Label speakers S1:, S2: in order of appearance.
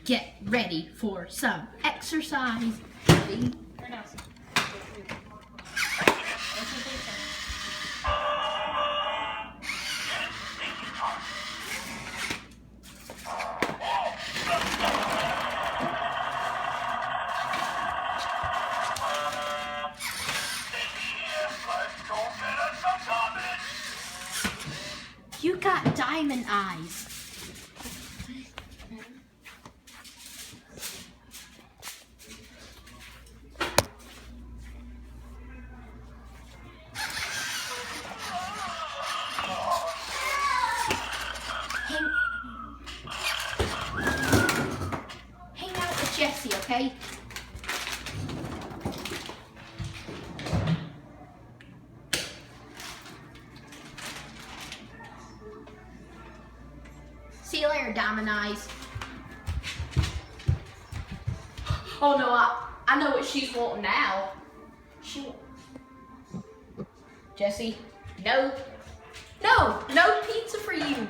S1: get ready for some exercise. Ready? You got diamond eyes. Hang out with Jessie, okay? See you later, Diamond Eyes. Oh no, I know what she's wanting now. Jessie, no pizza for you.